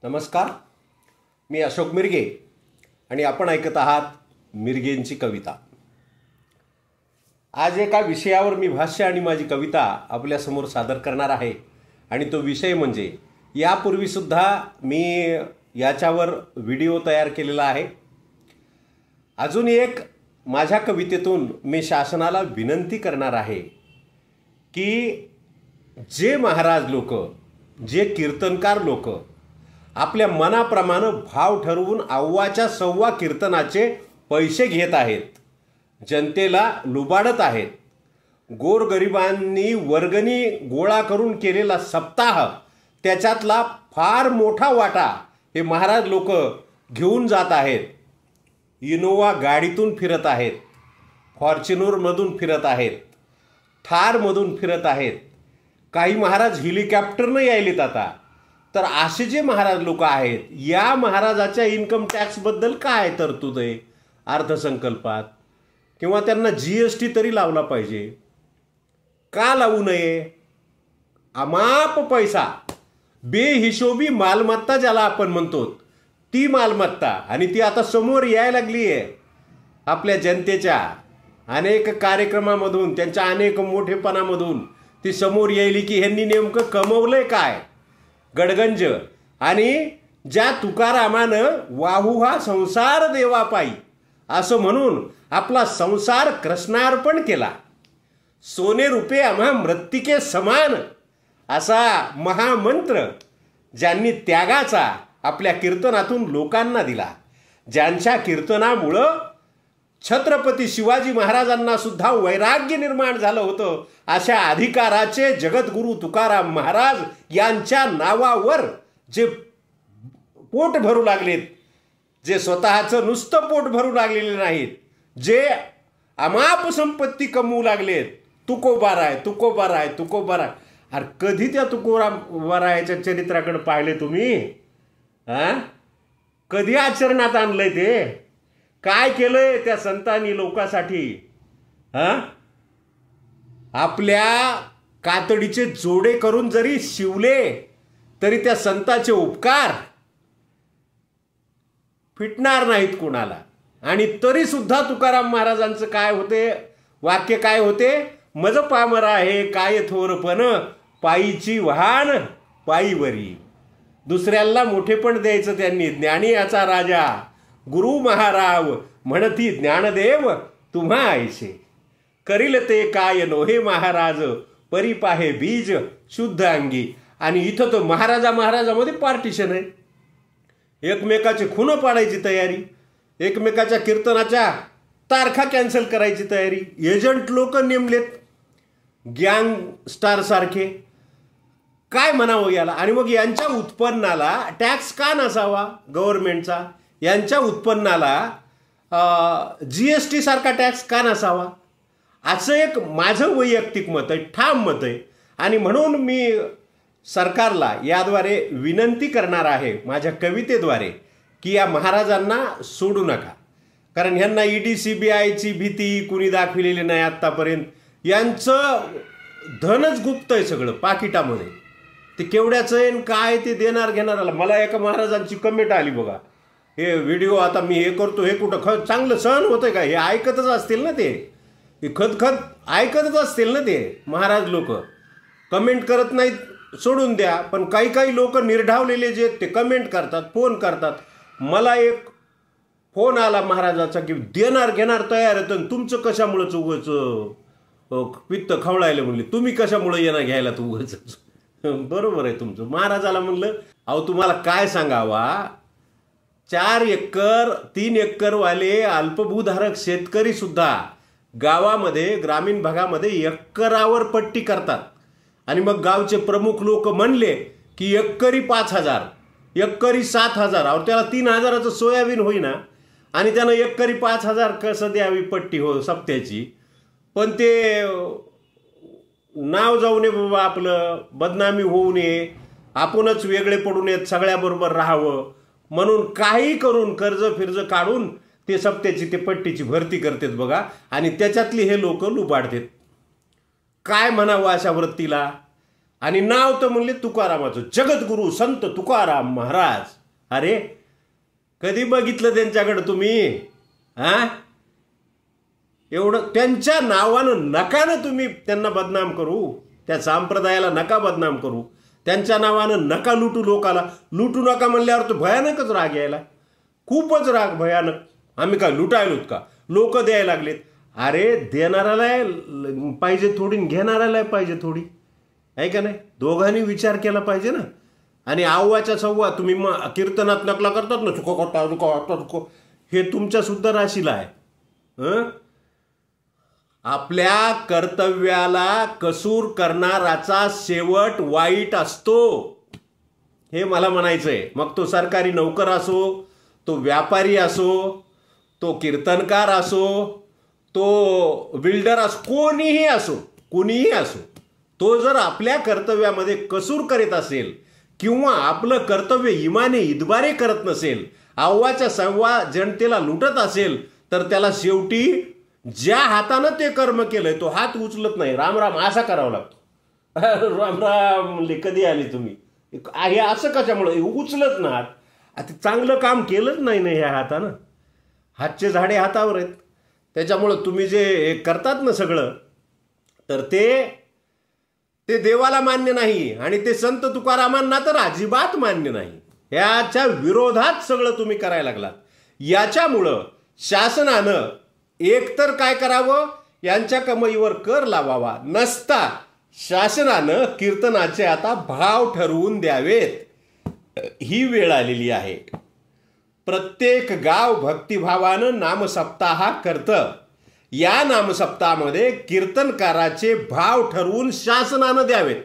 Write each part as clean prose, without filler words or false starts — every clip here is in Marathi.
नमस्कार, मी अशोक मिरगे आणि आपण ऐकत आहात मिरगेंची कविता. आज एका विषयावर मी भाष्य आणि माझी कविता आपल्यासमोर सादर करणार आहे आणि तो विषय म्हणजे यापूर्वीसुद्धा मी याच्यावर व्हिडिओ तयार केलेला आहे. अजून एक माझ्या कवितेतून मी शासनाला विनंती करणार आहे की जे महाराज लोक, जे कीर्तनकार लोक आपल्या मनाप्रमाणे भाव ठरवून अव्वाच्या सव्वा कीर्तनाचे पैसे घेत आहेत, जनतेला लुबाडत आहेत, गोरगरिबांनी वर्गणी गोळा करून केलेला सप्ताह त्याच्यातला फार मोठा वाटा हे महाराज लोक घेऊन जात आहेत. इनोवा गाडीतून फिरत आहेत, फॉर्च्युनरमधून फिरत आहेत, थारमधून फिरत आहेत, काही महाराज हेलिकॉप्टरनं यायलेत आता. तर असे जे महाराज लोक आहेत, या महाराजाच्या इन्कम टॅक्सबद्दल काय तरतूद आहे अर्थसंकल्पात, किंवा त्यांना GST तरी लावला पाहिजे का लावू नये? अमाप पैसा, बेहिशोबी मालमत्ता ज्याला आपण म्हणतो ती मालमत्ता, आणि ती आता समोर यायला लागली आहे आपल्या जनतेच्या अनेक कार्यक्रमामधून, त्यांच्या अनेक मोठेपणामधून ती समोर यायली की ह्यांनी नेमकं कमवलंय काय. गडगंज आणि ज्या तुकारामानं वाहू हा संसार देवा पायी असं म्हणून आपला संसार कृष्णार्पण केला, सोने रुपे आम्हा मृत्तिके समान असा महामंत्र ज्यांनी त्यागाचा आपल्या कीर्तनातून लोकांना दिला, ज्यांच्या कीर्तनामुळं छत्रपती शिवाजी महाराजांना सुद्धा वैराग्य निर्माण झालं होतं, अशा अधिकाराचे जगद्गुरु तुकाराम महाराज यांच्या नावावर जे पोट भरू लागलेत, जे स्वतःचं नुसतं पोट भरू लागलेले नाहीत, जे अमाप संपत्ती कमवू लागलेत, तुकोबाराय तुकोबाराय तुकोबाराय. अरे कधी त्या तुकोबारायाच्या चरित्राकडे पाहिले तुम्ही? कधी आचरणात आणलंय ते? काय केलंय त्या संतांनी लोकांसाठी? आपल्या कातडीचे जोडे करून जरी शिवले तरी त्या संतांचे उपकार फिटणार नाहीत कोणाला. आणि तरी सुद्धा तुकाराम महाराजांचं काय होते, वाक्य काय होते? मज पामर आहे काय थोरपण, पायीची वाहन पायीवरी. दुसऱ्याला मोठेपण द्यायचं त्यांनी. ज्ञानी याचा राजा गुरु महाराव म्हणती ज्ञानदेव तुम्हा आयसे, करील ते काय नोहे महाराज, परी पाहे बीज शुद्ध अंगी. आणि इथं तो महाराजामध्ये पार्टिशन आहे. एकमेकाची खुनं पाडायची तयारी, एकमेकाच्या कीर्तनाच्या तारखा कॅन्सल करायची तयारी, एजंट लोक नेमलेत गँगस्टार सारखे. काय म्हणावं याला? आणि मग यांच्या उत्पन्नाला टॅक्स का नसावा गव्हर्नमेंटचा? यांच्या उत्पन्नाला GST सारखा टॅक्स का नसावा? असं एक माझं वैयक्तिक मत आहे, ठाम मत आहे. आणि म्हणून मी सरकारला याद्वारे विनंती करणार आहे माझ्या कवितेद्वारे की या महाराजांना सोडू नका. कारण ह्यांना ED CBIची भीती कुणी दाखविलेली नाही आत्तापर्यंत. यांचं धनच गुप्त आहे सगळं पाकिटामध्ये. ते केवढ्याचं आहे काय ते देणार घेणार. मला एका महाराजांची कमेंट आली बघा, हे व्हिडिओ आता मी हे करतो, हे कुठं चांगलं सहन होतंय का? हे ऐकतच असतील ना, ते खत ऐकतच असतील ना ते महाराज लोक. कमेंट करत नाहीत सोडून द्या, पण काही लोक निर्ढावलेले जे ते कमेंट करतात, फोन करतात. मला एक फोन आला महाराजाचा की देणार घेणार तयार आहे, तुमचं कशामुळं उगाच पित्त खवळायला म्हणले, तुम्ही कशामुळं येणार घ्यायला तू उगाच. बरोबर आहे तुमचं. महाराजाला म्हणलं अहो तुम्हाला काय सांगावा, 4 एकर 3 एकरवाले अल्पभूधारक शेतकरी सुद्धा गावामध्ये ग्रामीण भागामध्ये एकरावर पट्टी करतात. आणि मग गावचे प्रमुख लोक म्हणले की एकरी 5,000, एकरी 7,000, अहो त्याला 3,000चं सोयाबीन होईना आणि त्यानं एकरी 5,000 कसं द्यावी पट्टी हो सप्त्याची. पण ते नाव जाऊ नये बाबा, आपलं बदनामी होऊ नये, आपणच वेगळे पडू नयेत, सगळ्याबरोबर राहावं म्हणून काही करून कर्ज फिर्ज काढून ते सप्त्याची ते पट्टीची भरती करतात बघा. आणि त्याच्यातली हे लोक लुबाडतात. काय म्हणावं अशा वृत्तीला? आणि नाव तर म्हणले तुकारामाचं, जगद्गुरू संत तुकाराम महाराज. अरे कधी बघितलं त्यांच्याकडे तुम्ही? हा, एवढं त्यांच्या नावानं नका ना तुम्ही त्यांना बदनाम करू, त्या संप्रदायाला नका बदनाम करू, त्यांच्या नावानं नका लुटू, लोकाला लुटू नका म्हणल्यावर तर भयानकच राग यायला, खूपच राग भयानक. आम्ही काय लुटायलोत का? लोक द्यायला लागलेत. अरे देणाऱ्याला पाहिजे थोडी, घेणाऱ्याला पाहिजे थोडी, आहे का नाही? दोघांनी विचार केला पाहिजे ना. आणि आव्वाच्या सव्वा तुम्ही कीर्तनात नकला करतात ना, चुको हे तुमच्या सुद्धा राशीला आहे. आपल्या कर्तव्याला कसूर करणाराचा शेवट वाईट असतो, हे मला म्हणायचंय. मग तो सरकारी नोकर असो, तो व्यापारी असो, तो कीर्तनकार असो, तो बिल्डर असो, कोणीही असो, तो जर आपल्या कर्तव्यामध्ये कसूर करीत असेल किंवा आपलं कर्तव्य इमाने इतबारे करत नसेल, आव्वाच्या सव्वा जनतेला लुटत असेल, तर त्याला शेवटी ज्या हातानं ते कर्म केलंय तो हात उचलत नाही. राम राम असा करावा लागतो. राम राम कधी आले तुम्ही, हे असं कशामुळे उचलत ना हात? आता चांगलं काम केलंच नाही ना ह्या हातानं, हातचे झाडे हातावर आहेत. त्याच्यामुळं तुम्ही जे करतात ना सगळं, तर ते देवाला मान्य नाही आणि ते संत तुकारामांना तर अजिबात मान्य नाही. याच्या विरोधात सगळं तुम्ही करायला लागलात. याच्यामुळं शासनानं एकतर काय करावं, यांच्या कमाईवर कर लावावा, नसता शासनानं कीर्तनाचे आता भाव ठरवून द्यावेत. ही वेळ आलेली आहे. प्रत्येक गाव भक्तिभावानं नामसप्ताह करतं. या नामसप्ताहामध्ये कीर्तनकाराचे भाव ठरवून शासनानं द्यावेत,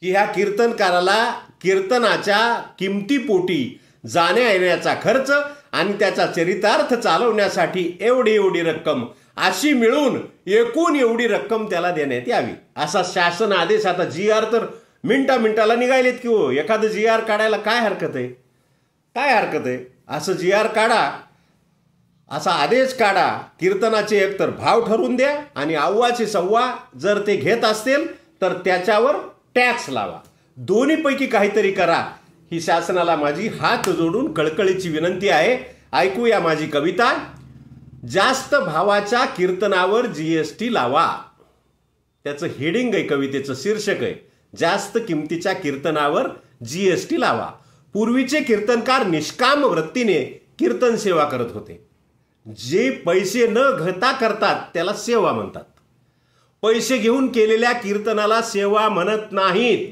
की ह्या कीर्तनकाराला कीर्तनाच्या किमतीपोटी जाण्या येण्याचा खर्च आणि त्याचा चरितार्थ चालवण्यासाठी एवढी रक्कम अशी मिळून एकूण एवढी रक्कम त्याला देण्यात यावी, असा शासन आदेश. आता GR तर मिनिटाला निघालेत की हो. एखादं GR काढायला काय हरकत आहे? असं GR काढा, असा आदेश काढा. कीर्तनाचे एकतर भाव ठरवून द्या आणि आव्वाचे सव्वा जर ते घेत असतील तर त्याच्यावर टॅक्स लावा. दोन्हीपैकी काहीतरी करा. ही शासनाला माझी हात जोडून कळकळीची विनंती आहे. ऐकूया माझी कविता. जास्त भावाच्या कीर्तनावर GST लावा. त्याचं हेडिंग आहे, कवितेचं शीर्षक आहे, जास्त किमतीच्या कीर्तनावर GST लावा. पूर्वीचे कीर्तनकार निष्काम वृत्तीने कीर्तन सेवा करत होते. जे पैसे न घेता करतात त्याला सेवा म्हणतात. पैसे घेऊन केलेल्या कीर्तनाला सेवा म्हणत नाहीत.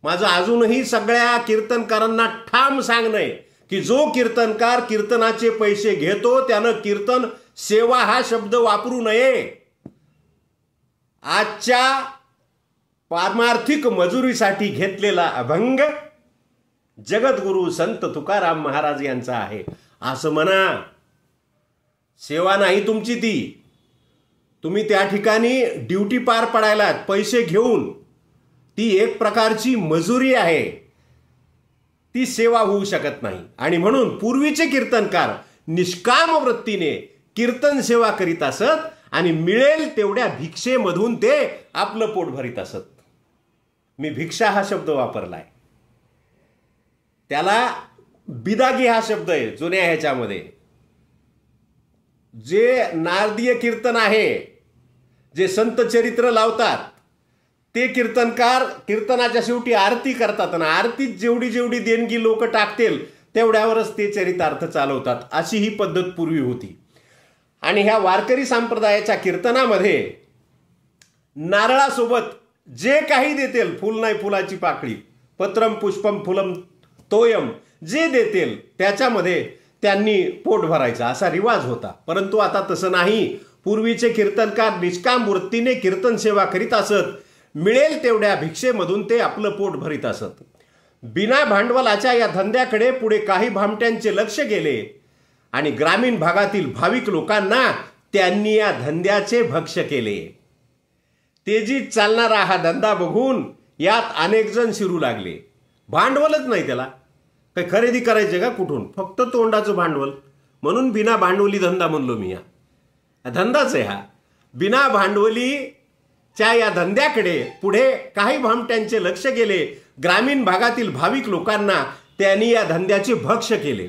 माझं अजूनही सगळ्या कीर्तनकारांना ठाम सांगणं आहे की जो कीर्तनकार कीर्तनाचे पैसे घेतो त्यानं कीर्तन सेवा हा शब्द वापरू नये. आजच्या पारमार्थिक मजुरीसाठी घेतलेला अभंग जगद्गुरू संत तुकाराम महाराज यांचा आहे असं म्हणा. सेवा नाही तुमची ती. तुम्ही त्या ठिकाणी ड्युटी पार पडायला पैसे घेऊन, ती एक प्रकारची मजुरी आहे, ती सेवा होऊ शकत नाही. आणि म्हणून पूर्वीचे कीर्तनकार निष्काम वृत्तीने कीर्तन सेवा करीत असत आणि मिळेल तेवढ्या भिक्षेमधून ते आपलं पोट भरीत असत. मी भिक्षा हा शब्द वापरलाय, त्याला बिदागी हा शब्द आहे जुन्या ह्याच्यामध्ये. जे नारदीय कीर्तन आहे, जे संत चरित्र लावतात, ते कीर्तनकार कीर्तनाच्या शेवटी आरती करतात आणि आरतीत जेवढी देणगी लोक टाकतील तेवढ्यावरच ते चरितार्थ चालवतात. अशी ही पद्धत पूर्वी होती. आणि ह्या वारकरी संप्रदायाच्या कीर्तनामध्ये नारळासोबत जे काही देतील, फुल नाही फुलाची पाकळी, पत्रम पुष्पम फुलम तोयम, जे देतील त्याच्यामध्ये त्यांनी पोट भरायचा असा रिवाज होता. परंतु आता तसं नाही. पूर्वीचे कीर्तनकार निष्काम वृत्तीने कीर्तन सेवा करीत असत. मिळेल तेवढ्या भिक्षेमधून ते आपलं पोट भरीत असत. बिना भांडवलाच्या या धंद्याकडे पुढे काही भामट्यांचे लक्ष गेले आणि ग्रामीण भागातील भाविक लोकांना त्यांनी या धंद्याचे भक्ष्य केले. तेजीत चालणारा हा धंदा बघून यात अनेक जण शिरू लागले. भांडवलच नाही त्याला, काही खरेदी करायचे का कुठून, फक्त तोंडाचं भांडवल. म्हणून बिना भांडवली धंदा म्हणलो मी. हा धंदाच आहे. हा बिना भांडवली च्या या धंद्याकडे पुढे काही भामट्यांचे लक्ष गेले. ग्रामीण भागातील भाविक लोकांना त्यांनी या धंद्याचे भक्ष्य केले.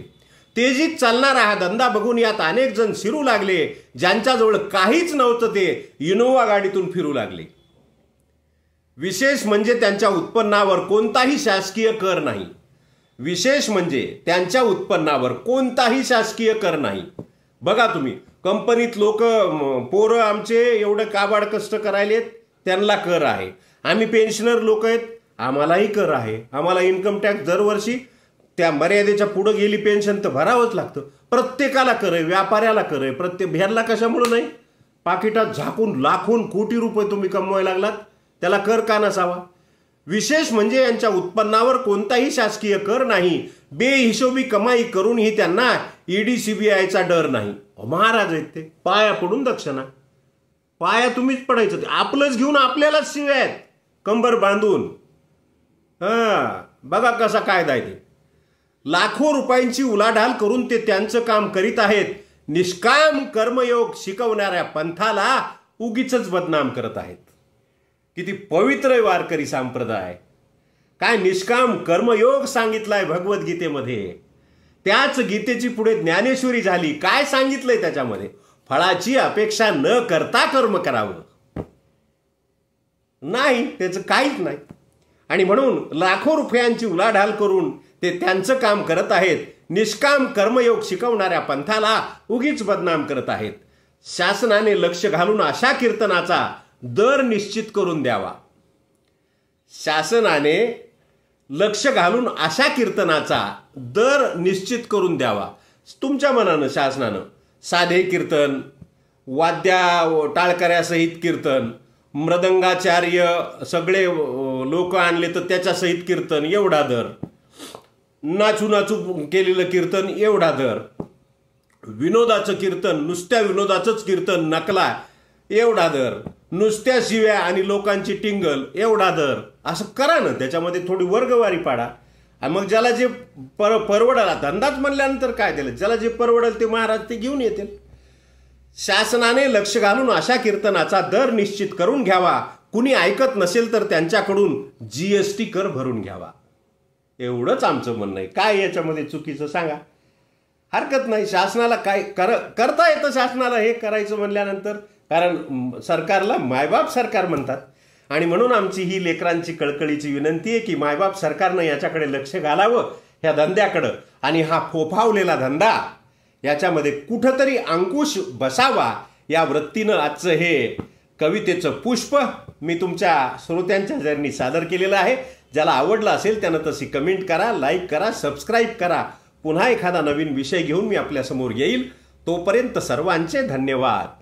तेजीत चालणारा हा धंदा बघून यात अनेक जण शिरू लागले. ज्यांच्याजवळ काहीच नव्हतं ते इनोवा गाडीतून फिरू लागले. विशेष म्हणजे त्यांच्या उत्पन्नावर कोणताही शासकीय कर नाही. विशेष म्हणजे त्यांच्या उत्पन्नावर कोणताही शासकीय कर नाही. बघा तुम्ही, कंपनीत लोक पोरं आमचे एवढं काबाड कष्ट करायलेत त्यांना कर आहे. आम्ही पेन्शनर लोक आहेत, आम्हालाही कर आहे. आम्हाला इन्कम टॅक्स दरवर्षी त्या मर्यादेच्या पुढे गेली पेन्शन तर भरावंच लागतं. प्रत्येकाला कर आहे, व्यापाऱ्याला कर आहे. प्रत्येक ह्याला कशामुळे नाही? पाकिटात झाकून लाखोन कोटी रुपये तुम्ही कमवायला लागलात, त्याला कर का नसावा? विशेष म्हणजे यांच्या उत्पन्नावर कोणताही शासकीय कर नाही. बेहिशोबी कमाई करूनही त्यांना ईडी सीबीआयचा डर नाही. महाराज आहेत ते, पाया पडून दक्षिणा. पाया तुम्हीच पडायचं, आपलंच घेऊन आपल्यालाच शिव्या आहेत कंबर बांधून. बघा कसा कायदा आहे ते. लाखो रुपयांची उलाढाल करून ते त्यांचं काम करीत आहेत. निष्काम कर्मयोग शिकवणाऱ्या पंथाला उगीच बदनाम करत आहेत. किती पवित्र वारकरी संप्रदाय. काय निष्काम कर्मयोग सांगितलाय भगवद्गीतेमध्ये. त्याच गीतेची पुढे ज्ञानेश्वरी झाली. काय सांगितलंय त्याच्यामध्ये? फळाची अपेक्षा न करता कर्म करावं. नाही, त्याचं काहीच नाही. आणि म्हणून लाखो रुपयांची उलाढाल करून ते त्यांचं काम करत आहेत. निष्काम कर्मयोग शिकवणाऱ्या पंथाला उगीच बदनाम करत आहेत. शासनाने लक्ष घालून अशा कीर्तनाचा दर निश्चित करून द्यावा. शासनाने लक्ष घालून अशा कीर्तनाचा दर निश्चित करून द्यावा. तुमच्या मनानं शासनानं साधे कीर्तन, वाद्या टाळकऱ्यासहित कीर्तन, मृदंगाचार्य सगळे लोक आणले तर त्याच्यासहित कीर्तन एवढा दर, नाचू नाचू केलेलं कीर्तन एवढा दर, विनोदाचं कीर्तन नुसत्या विनोदाचंच कीर्तन नकला एवढा दर, नुसत्या शिव्या आणि लोकांची टिंगल एवढा दर. असं करा ना, त्याच्यामध्ये थोडी वर्गवारी पाडा. आणि मग ज्याला जे परवडला, धंदाच म्हणल्यानंतर काय दिलं, ज्याला जे परवडेल ते महाराज ते घेऊन येतील. शासनाने लक्ष घालून अशा कीर्तनाचा दर निश्चित करून घ्यावा. कुणी ऐकत नसेल तर त्यांच्याकडून जीएसटी कर भरून घ्यावा. एवढंच आमचं म्हणणं आहे. काय याच्यामध्ये चुकीचं सांगा? हरकत नाही. शासनाला काय करता येतं शासनाला हे करायचं म्हणल्यानंतर, कारण सरकारला मायबाप सरकार म्हणतात. आणि म्हणून आमची ही लेकरांची कळकळीची विनंती आहे की मायबाप सरकारनं याच्याकडे लक्ष घालावं, ह्या धंद्याकडं. आणि हा फोफावलेला धंदा याच्यामध्ये कुठंतरी अंकुश बसावा, या वृत्तीनं आजचं हे कवितेचं पुष्प मी तुमच्या श्रोत्यांच्या जर्नी सादर केलेलं आहे. ज्याला आवडलं असेल त्यानं तशी कमेंट करा, लाईक करा, सबस्क्राईब करा. पुन्हा एखादा नवीन विषय घेऊन मी आपल्यासमोर येईल. तोपर्यंत सर्वांचे धन्यवाद.